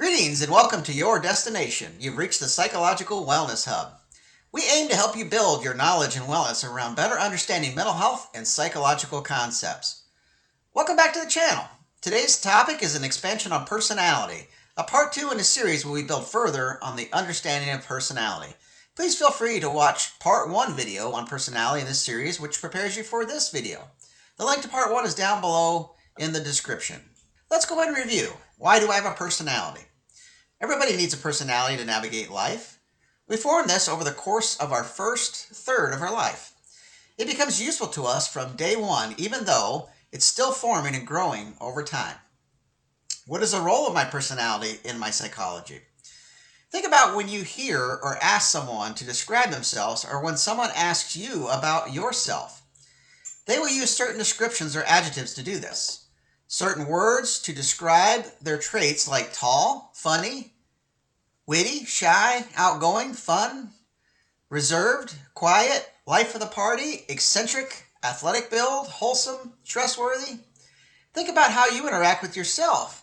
Greetings and welcome to your destination. You've reached the Psychological Wellness Hub. We aim to help you build your knowledge and wellness around better understanding mental health and psychological concepts. Welcome back to the channel. Today's topic is an expansion on personality, a part 2 in a series where we build further on the understanding of personality. Please feel free to watch part 1 video on personality in this series, which prepares you for this video. The link to part 1 is down below in the description. Let's go ahead and review. Why do I have a personality? Everybody needs a personality to navigate life. We form this over the course of our first third of our life. It becomes useful to us from day one, even though it's still forming and growing over time. What is the role of my personality in my psychology? Think about when you hear or ask someone to describe themselves, or when someone asks you about yourself. They will use certain descriptions or adjectives to do this. Certain words to describe their traits like tall, funny, witty, shy, outgoing, fun, reserved, quiet, life of the party, eccentric, athletic build, wholesome, trustworthy. Think about how you interact with yourself,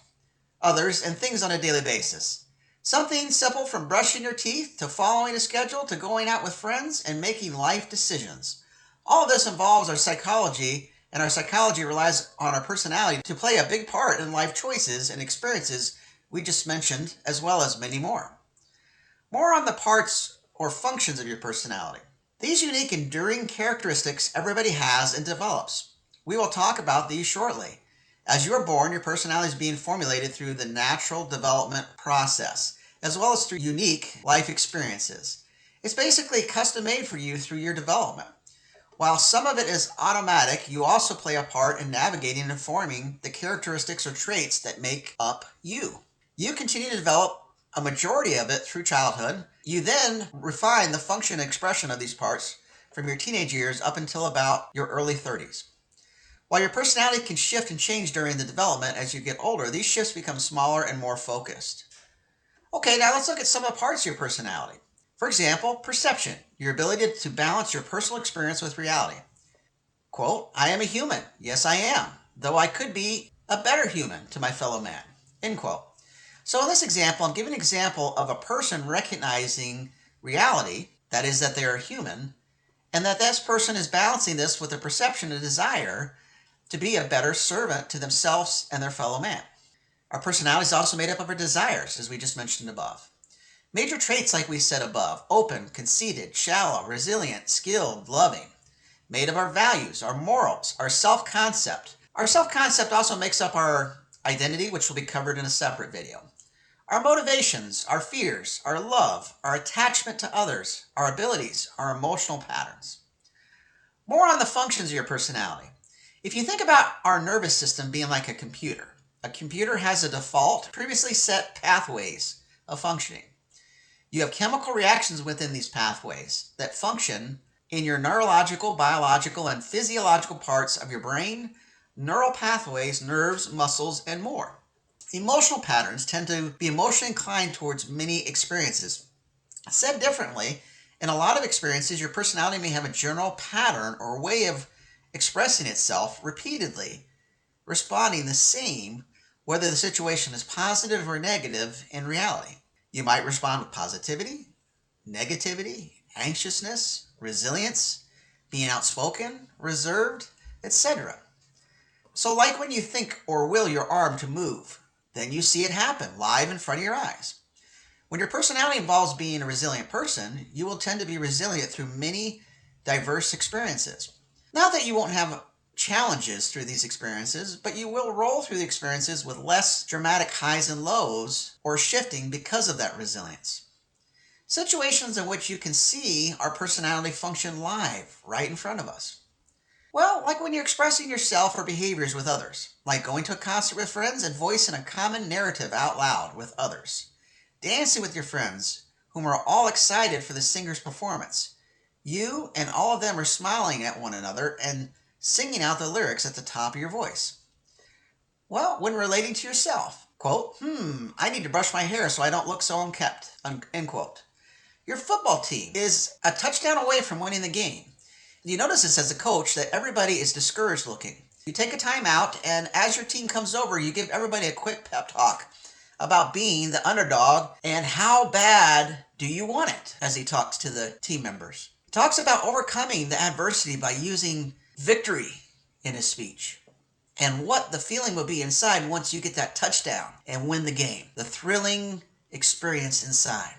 others, and things on a daily basis. Something simple from brushing your teeth to following a schedule to going out with friends and making life decisions. All of this involves our psychology, and our psychology relies on our personality to play a big part in life choices and experiences we just mentioned, as well as many more. More on the parts or functions of your personality. These unique, enduring characteristics everybody has and develops. We will talk about these shortly. As you are born, your personality is being formulated through the natural development process, as well as through unique life experiences. It's basically custom made for you through your development. While some of it is automatic, you also play a part in navigating and forming the characteristics or traits that make up you. You continue to develop a majority of it through childhood. You then refine the function and expression of these parts from your teenage years up until about your early 30s. While your personality can shift and change during the development as you get older, these shifts become smaller and more focused. Okay, now let's look at some of the parts of your personality. For example, perception, your ability to balance your personal experience with reality. Quote, I am a human. Yes, I am, though I could be a better human to my fellow man. End quote. So in this example, I'm giving an example of a person recognizing reality, that is, that they are human, and that this person is balancing this with a perception and desire to be a better servant to themselves and their fellow man. Our personality is also made up of our desires, as we just mentioned above. Major traits, like we said above: open, conceited, shallow, resilient, skilled, loving. Made of our values, our morals, our self-concept. Our self-concept also makes up our identity, which will be covered in a separate video. Our motivations, our fears, our love, our attachment to others, our abilities, our emotional patterns. More on the functions of your personality. If you think about our nervous system being like a computer has a default, previously set pathways of functioning. You have chemical reactions within these pathways that function in your neurological, biological, and physiological parts of your brain, neural pathways, nerves, muscles, and more. Emotional patterns tend to be emotionally inclined towards many experiences. Said differently, in a lot of experiences, your personality may have a general pattern or way of expressing itself repeatedly, responding the same, whether the situation is positive or negative in reality. You might respond with positivity, negativity, anxiousness, resilience, being outspoken, reserved, etc. So like when you think or will your arm to move, then you see it happen live in front of your eyes. When your personality involves being a resilient person, you will tend to be resilient through many diverse experiences. Not that you won't have challenges through these experiences, but you will roll through the experiences with less dramatic highs and lows or shifting because of that resilience. Situations in which you can see our personality function live right in front of us. Well, like when you're expressing yourself or behaviors with others, like going to a concert with friends and voicing a common narrative out loud with others, dancing with your friends whom are all excited for the singer's performance. You and all of them are smiling at one another and singing out the lyrics at the top of your voice. Well, when relating to yourself, quote, I need to brush my hair so I don't look so unkempt, end quote. Your football team is a touchdown away from winning the game. You notice this as a coach that everybody is discouraged looking. You take a time out, and as your team comes over, you give everybody a quick pep talk about being the underdog and how bad do you want it as he talks to the team members. He talks about overcoming the adversity by using victory in his speech and what the feeling will be inside once you get that touchdown and win the game, the thrilling experience inside.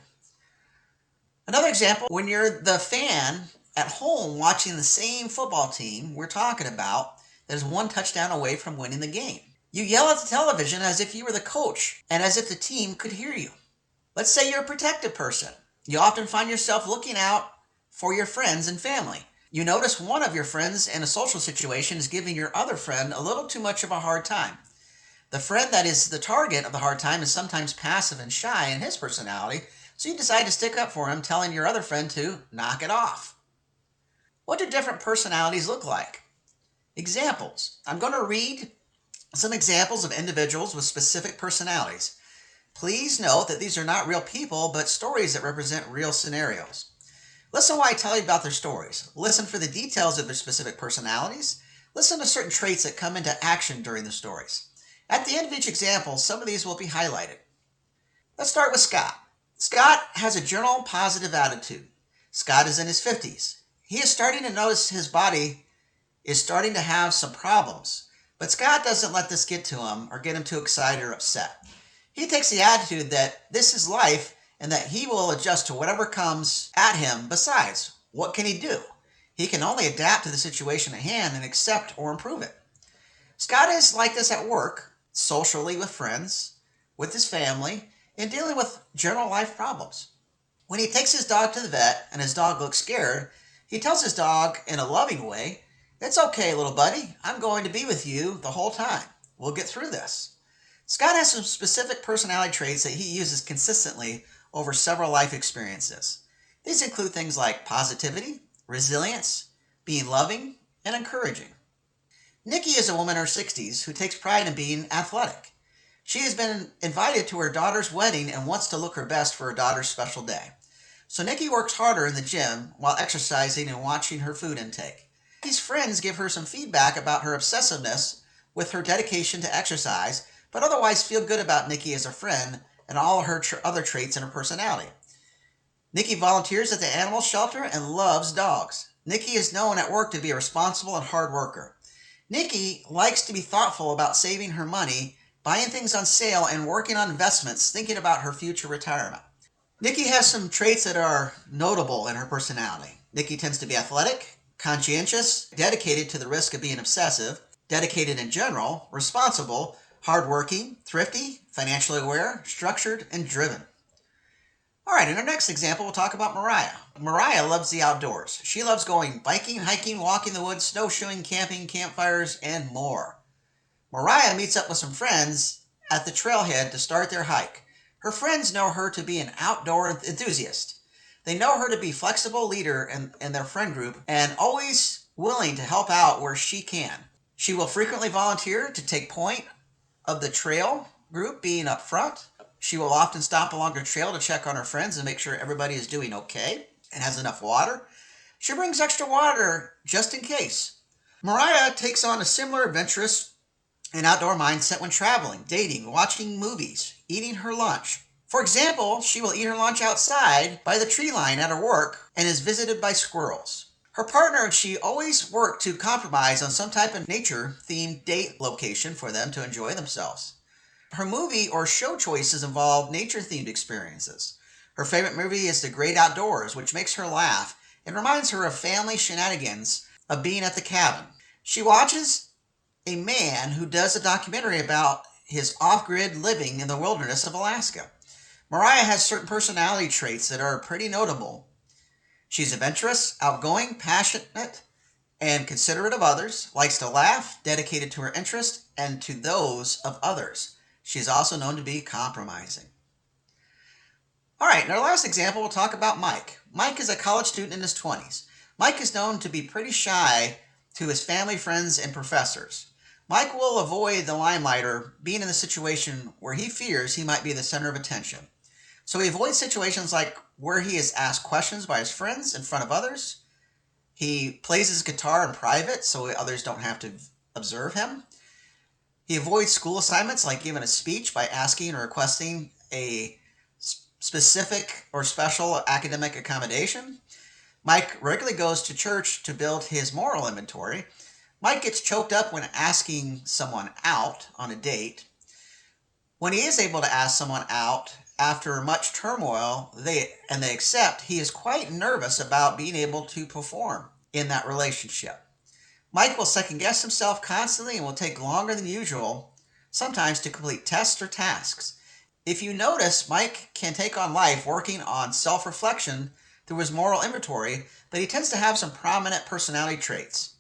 Another example, when you're the fan at home watching the same football team we're talking about that is one touchdown away from winning the game. You yell at the television as if you were the coach and as if the team could hear you. Let's say you're a protective person. You often find yourself looking out for your friends and family. You notice one of your friends in a social situation is giving your other friend a little too much of a hard time. The friend that is the target of the hard time is sometimes passive and shy in his personality, so you decide to stick up for him, telling your other friend to knock it off. What do different personalities look like? Examples. I'm going to read some examples of individuals with specific personalities. Please note that these are not real people, but stories that represent real scenarios. Listen while I tell you about their stories. Listen for the details of their specific personalities. Listen to certain traits that come into action during the stories. At the end of each example, some of these will be highlighted. Let's start with Scott. Scott has a general positive attitude. Scott is in his 50s. He is starting to notice his body is starting to have some problems, but Scott doesn't let this get to him or get him too excited or upset. He takes the attitude that this is life and that he will adjust to whatever comes at him. Besides, what can he do? He can only adapt to the situation at hand and accept or improve it. Scott is like this at work, socially with friends, with his family, and dealing with general life problems. When he takes his dog to the vet and his dog looks scared, he tells his dog in a loving way, "It's okay, little buddy. I'm going to be with you the whole time. We'll get through this." Scott has some specific personality traits that he uses consistently over several life experiences. These include things like positivity, resilience, being loving, and encouraging. Nikki is a woman in her 60s who takes pride in being athletic. She has been invited to her daughter's wedding and wants to look her best for her daughter's special day. So Nikki works harder in the gym while exercising and watching her food intake. Nikki's friends give her some feedback about her obsessiveness with her dedication to exercise, but otherwise feel good about Nikki as a friend and all her other traits in her personality. Nikki volunteers at the animal shelter and loves dogs. Nikki is known at work to be a responsible and hard worker. Nikki likes to be thoughtful about saving her money, buying things on sale, and working on investments, thinking about her future retirement. Nikki has some traits that are notable in her personality. Nikki tends to be athletic, conscientious, dedicated to the risk of being obsessive, dedicated in general, responsible, hardworking, thrifty, financially aware, structured, and driven. All right, in our next example, we'll talk about Mariah. Mariah loves the outdoors. She loves going biking, hiking, walking the woods, snowshoeing, camping, campfires, and more. Mariah meets up with some friends at the trailhead to start their hike. Her friends know her to be an outdoor enthusiast. They know her to be a flexible leader in their friend group and always willing to help out where she can. She will frequently volunteer to take point of the trail group being up front. She will often stop along the trail to check on her friends and make sure everybody is doing okay and has enough water. She brings extra water just in case. Mariah takes on a similar adventurous and outdoor mindset when traveling, dating, watching movies, eating her lunch. For example, she will eat her lunch outside by the tree line at her work and is visited by squirrels. Her partner and she always work to compromise on some type of nature-themed date location for them to enjoy themselves. Her movie or show choices involve nature-themed experiences. Her favorite movie is The Great Outdoors, which makes her laugh and reminds her of family shenanigans of being at the cabin. She watches a man who does a documentary about his off-grid living in the wilderness of Alaska. Mariah has certain personality traits that are pretty notable. She's adventurous, outgoing, passionate, and considerate of others, likes to laugh, dedicated to her interests and to those of others. She's also known to be compromising. All right, in our last example, we'll talk about Mike. Mike is a college student in his 20s. Mike is known to be pretty shy to his family, friends, and professors. Mike will avoid the limelight or being in a situation where he fears he might be the center of attention. So he avoids situations like where he is asked questions by his friends in front of others. He plays his guitar in private so others don't have to observe him. He avoids school assignments like giving a speech by asking or requesting a specific or special academic accommodation. Mike regularly goes to church to build his moral inventory. Mike gets choked up when asking someone out on a date. When he is able to ask someone out after much turmoil they accept, he is quite nervous about being able to perform in that relationship. Mike will second guess himself constantly and will take longer than usual, sometimes to complete tests or tasks. If you notice, Mike can take on life working on self-reflection through his moral inventory, but he tends to have some prominent personality traits.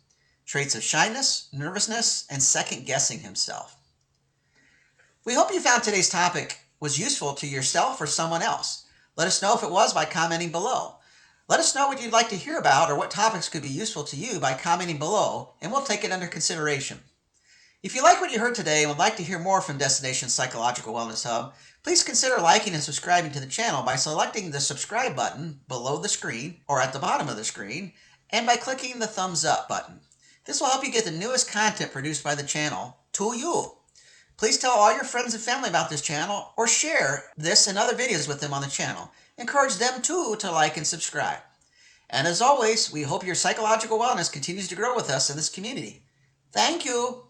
Traits of shyness, nervousness, and second-guessing himself. We hope you found today's topic was useful to yourself or someone else. Let us know if it was by commenting below. Let us know what you'd like to hear about or what topics could be useful to you by commenting below, and we'll take it under consideration. If you like what you heard today and would like to hear more from Destination Psychological Wellness Hub, please consider liking and subscribing to the channel by selecting the subscribe button below the screen or at the bottom of the screen, and by clicking the thumbs up button. This will help you get the newest content produced by the channel to you. Please tell all your friends and family about this channel or share this and other videos with them on the channel. Encourage them too to like and subscribe. And as always, we hope your psychological wellness continues to grow with us in this community. Thank you.